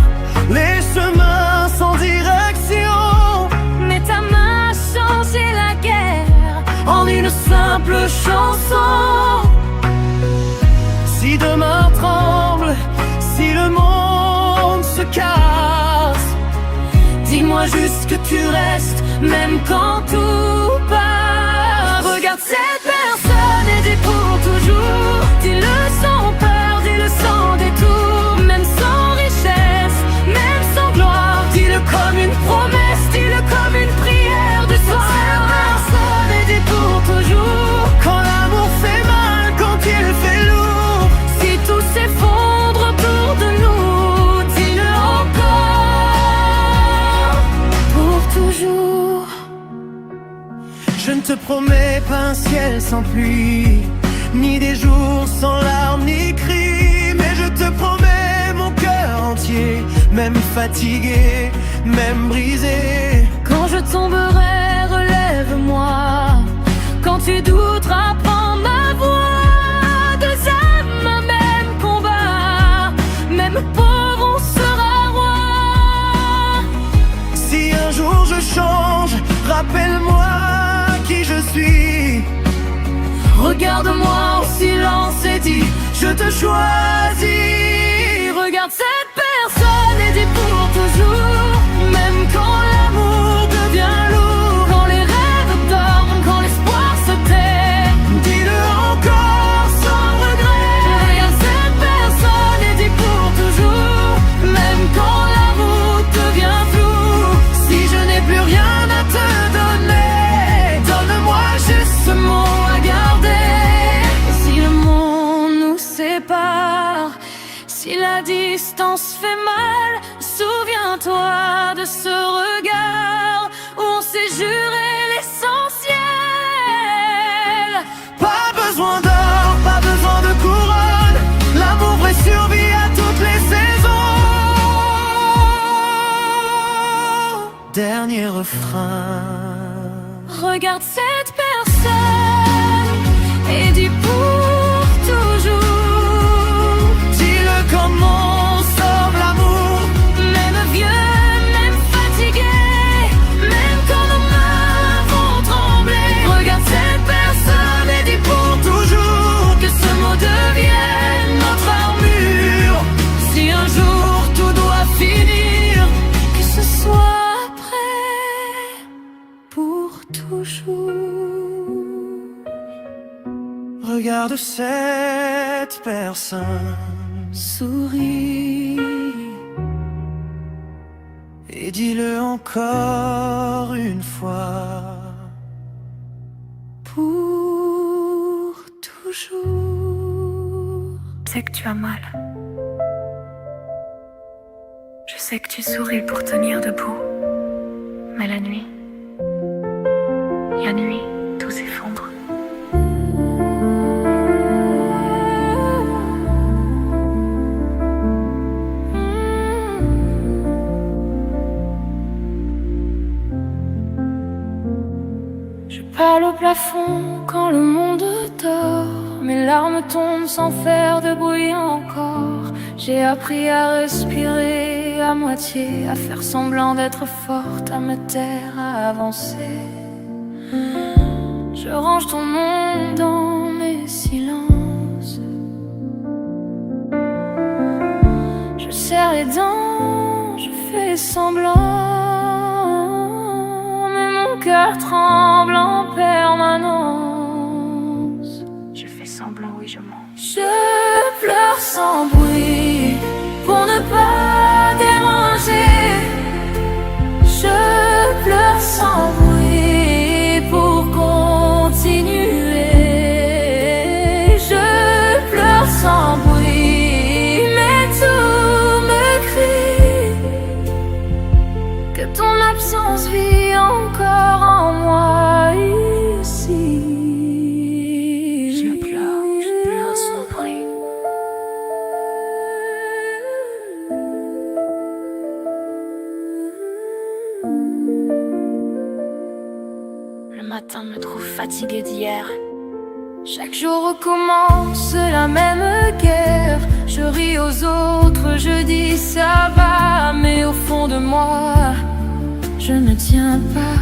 les chemins sans direction. Mais ta main a changé la guerre en une simple chanson. Si demain tremble, si le monde se casse, dis-moi juste que tu restes, même quand tout part. Regarde cette personne et dis pour toujours. Dis-le sans peur, dis-le sans détour. Même sans richesse, même sans gloire. Dis-le comme une promesse, dis-le comme une prière de soir. Cette personne et dis pour toujours. Quand l'amour fait mal, quand il fait lourd, si tout s'effondre autour de nous, dis-le encore. Toujours. Je ne te promets pas un ciel sans pluie, ni des jours sans larmes ni cris, mais je te promets mon cœur entier, même fatigué, même brisé. Quand je tomberai, relève-moi. Quand tu douteras, prends ma voix. Deux âmes, un même combat, même pauvre, on sera roi. Si un jour je change, rappelle-moi qui je suis. Regarde-moi au silence et dis, je te choisis. Regarde cette personne et dis pour toujours. Même quand l'amour devient lourd, quand les rêves dorment, quand l'espoir se tait, dis-le encore sans regret. Regarde cette personne et dis pour toujours. Même quand l'amour devient flou, si je n'ai plus rien à te donner, donne-moi juste ce mot à garder. Si le monde nous sépare, si la distance fait mal, souviens-toi de ce regard où on s'est juré l'essentiel. Pas besoin d'or, pas besoin de couronne, l'amour vrai survit à toutes les saisons. Dernier refrain. Regarde cette personne et dis pour toujours. Dis-le comme on sauve l'amour, même vieux, même fatigué, même quand nos mains vont trembler. Regarde cette personne et dis pour toujours que ce mot devienne notre armure. Si un jour tout doit finir, que ce soit prêt pour toujours. Regarde cette personne, souris et dis-le encore une fois, pour toujours. Je sais que tu as mal. Je sais que tu souris pour tenir debout. Mais la nuit, tout s'effondre. Je parle au plafond quand le monde dort. Mes larmes tombent sans faire de bruit encore. J'ai appris à respirer à moitié, à faire semblant d'être forte, à me taire, à avancer. Je range ton nom dans mes silences. Je serre les dents, je fais semblant. cœur tremble en permanence. Je fais semblant, oui, je mens. Je pleure sans bruit pour ne pas déranger. Je pleure sans bruit pour continuer. Je pleure sans bruit, mais tout me crie que ton absence vit encore en moi ici. Je pleure sans bruit. Le matin me trouve fatiguée d'hier. Chaque jour recommence la même guerre. Je ris aux autres, je dis ça va, mais au fond de moi, je ne tiens pas.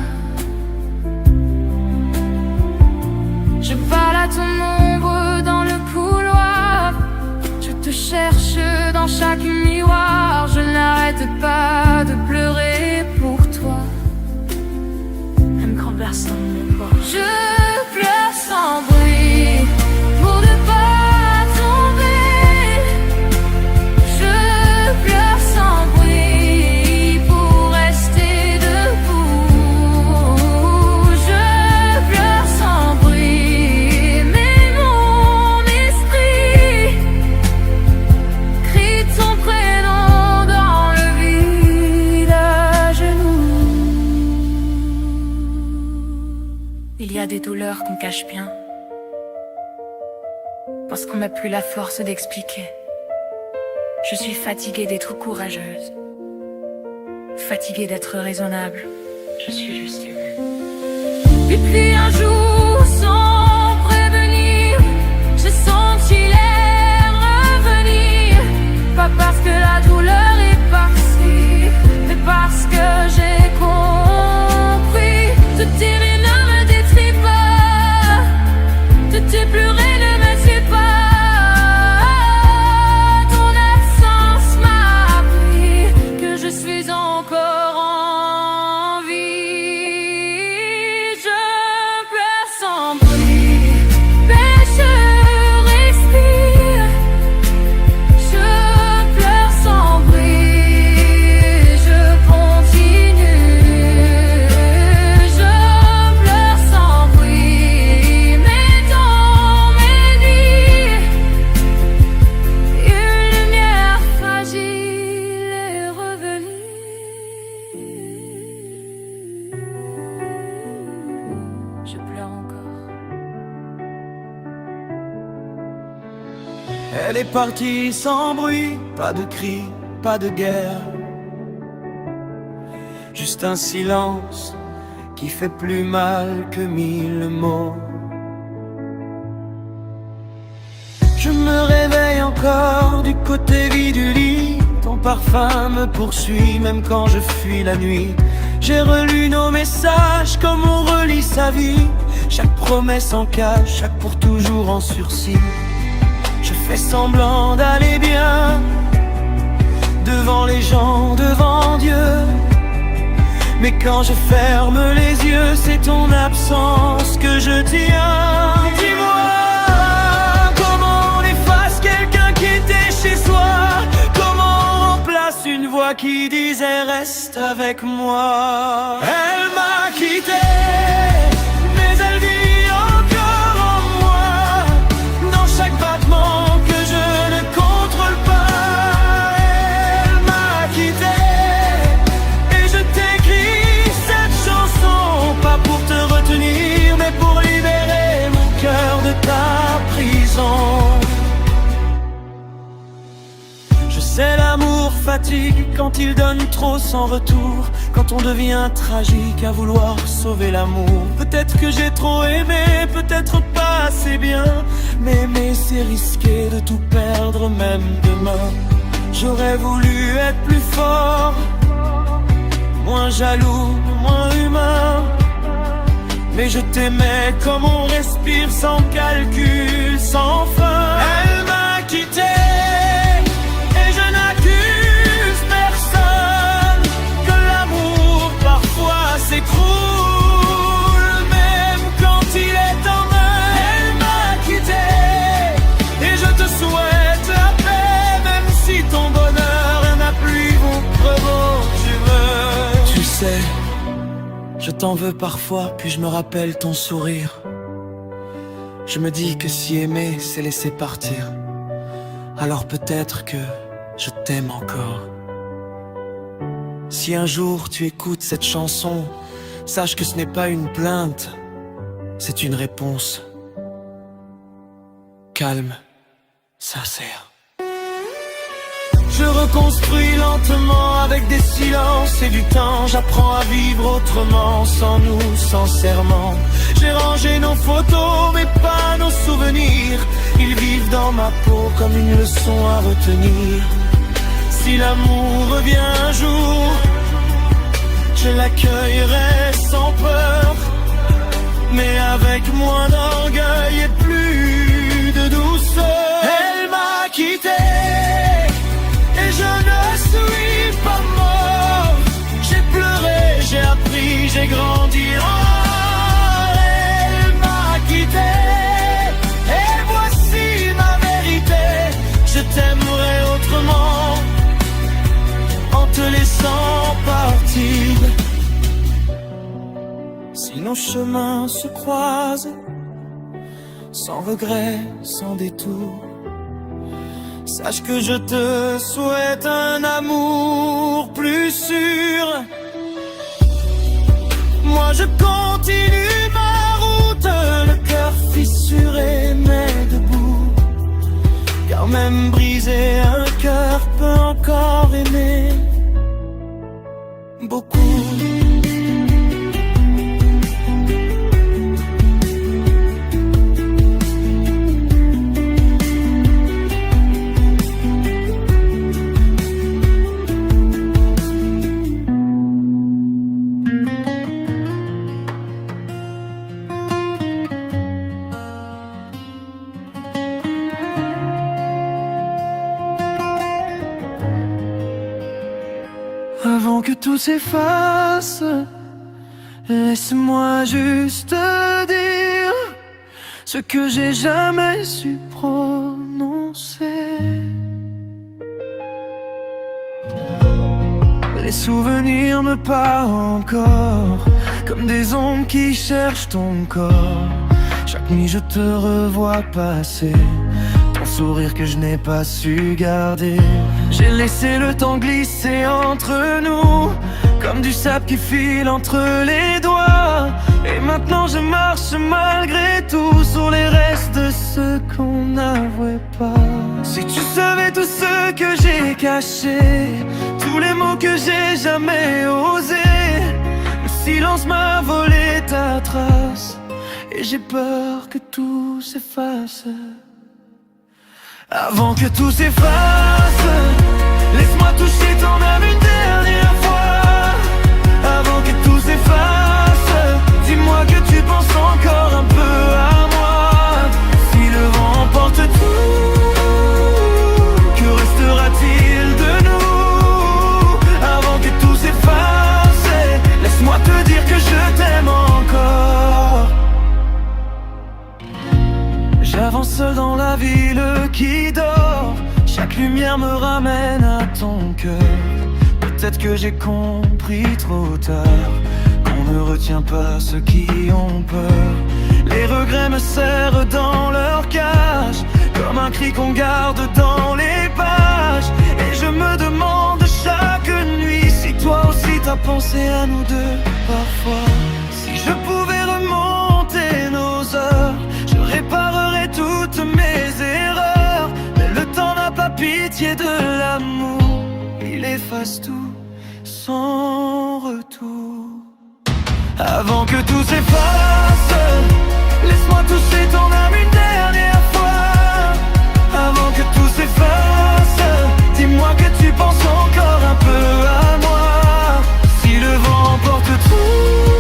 Je balade ton ombre dans le couloir. Je te cherche dans chaque miroir. Je n'arrête pas de pleurer pour toi. Elle me renverse dans mon corps. Je pleure sans bruit pour ne pas tomber. Je pleure sans bruit pour rester debout. Je pleure sans bruit, mais mon esprit crie ton prénom dans le vide à genoux. Il y a des douleurs qu'on cache bien, parce qu'on n'a plus la force d'expliquer. Je suis fatiguée d'être courageuse, fatiguée d'être raisonnable. Je suis juste émue. Et puis un jour, sans prévenir, j'ai senti l'air revenir. Pas parce que la douleur est partie, mais parce que j'ai compris. Te tirer ne me détruit pas, te pleurer ne me tue pas. Ton absence m'a appris que je suis encore en vie. Je pleure sans bruit, mais je respire. Je pleure sans bruit, je continue. Je pleure sans bruit, mais dans mes nuits, une lumière fragile est revenue. Je pleure encore. Elle est partie sans bruit, pas de cris, pas de guerre. Juste un silence qui fait plus mal que 1000 mots. Je me réveille encore du côté vide du lit. Ton parfum me poursuit même quand je fuis la nuit. J'ai relu nos messages comme on relit sa vie. Chaque promesse en cache, chaque pour toujours en sursis. Je fais semblant d'aller bien devant les gens, devant Dieu. Mais quand je ferme les yeux, c'est ton absence que je tiens. Dis-moi, comment on efface quelqu'un qui était chez soi? Comment on remplace une voix qui disait reste avec moi? Elle m'a quitté, mais elle vit encore en moi. Dans chaque battement que je ne contrôle pas, elle m'a quitté. Et je t'écris cette chanson, pas pour te retenir, mais pour libérer mon cœur de ta prison. Je sais l'amour fatigue quand il donne trop sans retour, quand on devient tragique à vouloir sauver l'amour. Peut-être que j'ai trop aimé, peut-être pas assez bien, mais aimer c'est risquer de tout perdre même demain. J'aurais voulu être plus fort, moins jaloux, moins humain, mais je t'aimais comme on respire sans calcul, sans fin. Elle m'a quitté et je n'accuse personne, que l'amour parfois s'écroule. sais, je t'en veux parfois, puis je me rappelle ton sourire. Je me dis que si aimer, c'est laisser partir, alors peut-être que je t'aime encore. Si un jour tu écoutes cette chanson, sache que ce n'est pas une plainte, c'est une réponse. Calme, sincère. Je reconstruis lentement avec des silences et du temps. J'apprends à vivre autrement, sans nous, sans serment. J'ai rangé nos photos, mais pas nos souvenirs. Ils vivent dans ma peau comme une leçon à retenir. Si l'amour revient un jour, je l'accueillerai sans peur, mais avec moins d'orgueil et plus de douceur. Elle m'a quitté et je ne suis pas mort. J'ai pleuré, j'ai appris, j'ai grandi. Oh, elle m'a quitté et voici ma vérité. Je t'aimerai autrement en te laissant partir. Si nos chemins se croisent, sans regret, sans détour, sache que je te souhaite un amour plus sûr. Moi je continue ma route, le cœur fissuré mais debout, car même brisé un cœur peut encore aimer beaucoup. Avant que tout s'efface, laisse-moi juste dire ce que j'ai jamais su prononcer. Les souvenirs me parlent encore, comme des ombres qui cherchent ton corps. Chaque nuit je te revois passer, ton sourire que je n'ai pas su garder. J'ai laissé le temps glisser entre nous, comme du sable qui file entre les doigts. Et maintenant je marche malgré tout sur les restes de ce qu'on n'avouait pas. Si tu savais tout ce que j'ai caché, tous les mots que j'ai jamais osés, le silence m'a volé ta trace, et j'ai peur que tout s'efface. Avant que tout s'efface, laisse-moi toucher ton âme une dernière fois. Avant que tout s'efface, dis-moi que tu penses encore un peu à moi. Si le vent emporte tout, que restera-t-il de nous? Avant que tout s'efface, laisse-moi te dire que je t'aime encore. J'avance seul dans la ville qui dort, chaque lumière me ramène à ton cœur. Peut-être que j'ai compris trop tard qu'on ne retient pas ceux qui ont peur. Les regrets me serrent dans leur cage, comme un cri qu'on garde dans les pages. Et je me demande chaque nuit si toi aussi t'as pensé à nous deux parfois. Si je pouvais remonter nos heures, je réparerais toutes mes erreurs. Mais le temps n'a pas pitié de l'amour, il efface tout sans retour. Avant que tout s'efface, laisse-moi toucher ton âme une dernière fois. Avant que tout s'efface, dis-moi que tu penses encore un peu à moi. Si le vent emporte tout,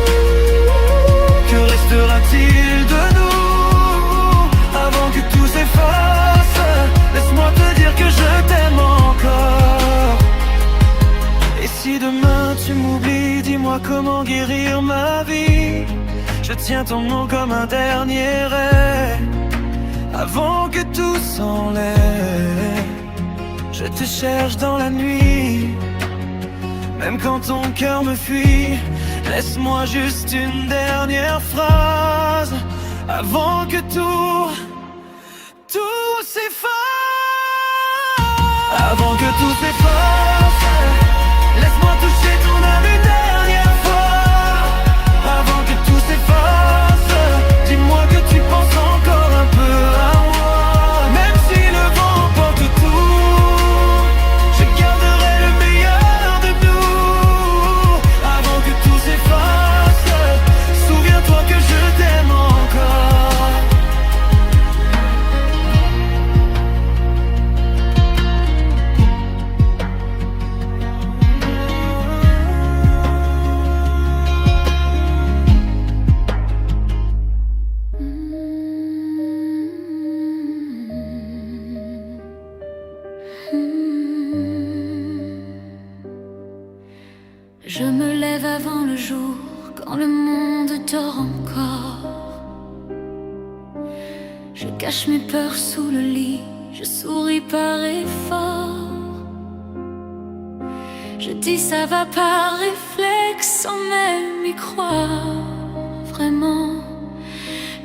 que restera-t-il de nous? Avant que tout s'efface, laisse-moi te dire que je t'aime encore. Et si demain tu m'oublies, dis-moi comment guérir ma vie. Je tiens ton nom comme un dernier rêve. Avant que tout s'enlève, je te cherche dans la nuit. même quand ton cœur me fuit. Laisse-moi juste une dernière phrase avant que tout s'efface. Avant que tout s'efface, laisse-moi toucher ton âme une dernière fois. Avant que tout s'efface, dis-moi que tu penses encore un peu à moi. Même si le vent porte tout, je garderai le meilleur de nous. Avant que tout s'efface, souviens-toi que je t'aime encore. Je me lève avant le jour, quand le monde dort encore. Je cache mes peurs sous le lit, je souris par effort. Je dis ça va par réflexe, sans même y croire vraiment.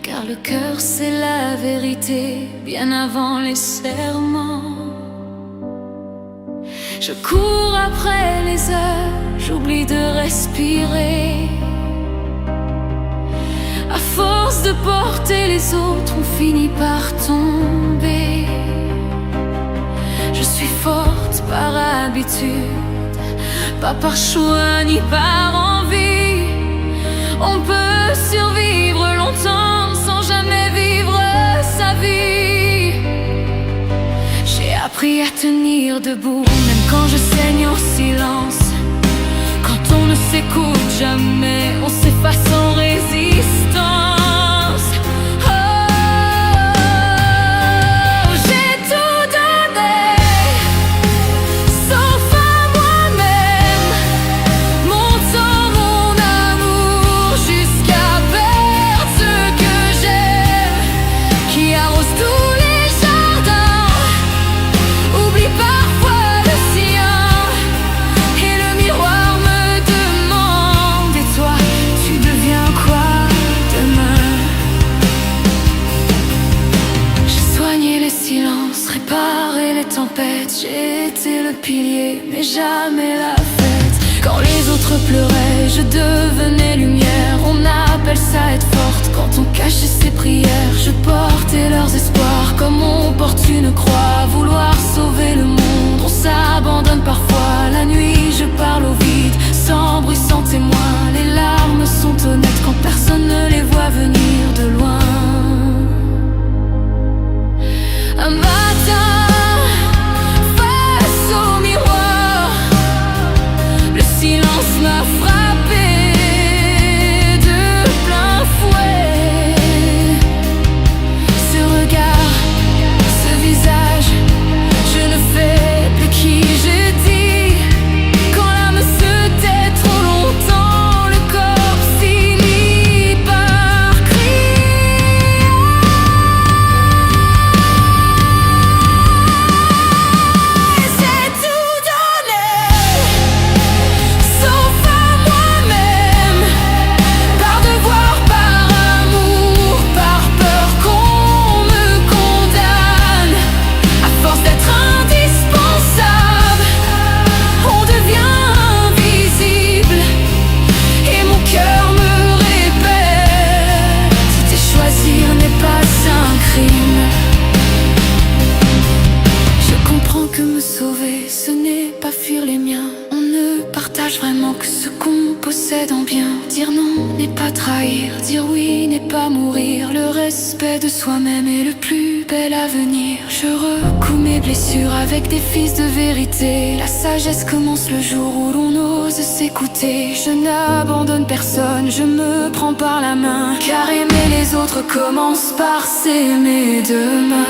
Car le cœur c'est la vérité, bien avant les serments. Je cours après les heures, j'oublie de respirer. À force de porter les autres, on finit par tomber. Je suis forte par habitude, pas par choix ni par envie. On peut survivre longtemps sans jamais vivre sa vie. J'ai appris à tenir debout, même quand je saigne en silence. Quand on ne s'écoute jamais, on s'efface en résistance. Oh, j'ai tout donné, sauf à moi-même. Mon temps, mon amour, jusqu'à perdre ce que j'aime. Qui arrose tous les jardins, oublie parfois le sien. Et le miroir me demande, et toi, tu deviens quoi demain? J'ai soigné les silences, réparé les tempêtes. J'ai été le pilier, mais jamais la fête. Quand les autres pleuraient, je devenais lumière. On appelle ça être forte, quand on cachait ses prières. Je portais leurs espoirs, comme on porte une croix. Vouloir sauver le monde, on s'abandonne parfois. La nuit, je parle au vide, sans bruit, sans témoin. Les larmes sont honnêtes quand personne ne les voit venir de loin. Un matin, face au miroir, le silence m'a frappé de plein fouet. Ce regard, ce visage, je ne fais plus qui je dis. Quand l'âme se tait trop longtemps, le corps finit par crier. C'est tout donné, sauf à moi-même. Par devoir, par amour, par peur qu'on me condamne. À force d'être indispensable, on devient invisible. Et mon cœur me répète, te choisir n'est pas un crime. Je comprends que me sauver, ce n'est pas fuir les miens. On ne partage vraiment que ce qu'on possède en bien. Dire non n'est pas trahir, dire oui n'est pas mourir. Le respect de soi-même est le plus bel avenir. Je recouds mes blessures avec des fils de vérité. La sagesse commence le jour où l'on ose s'écouter. Je n'abandonne personne, je me prends par la main. Car aimer les autres commence par s'aimer demain.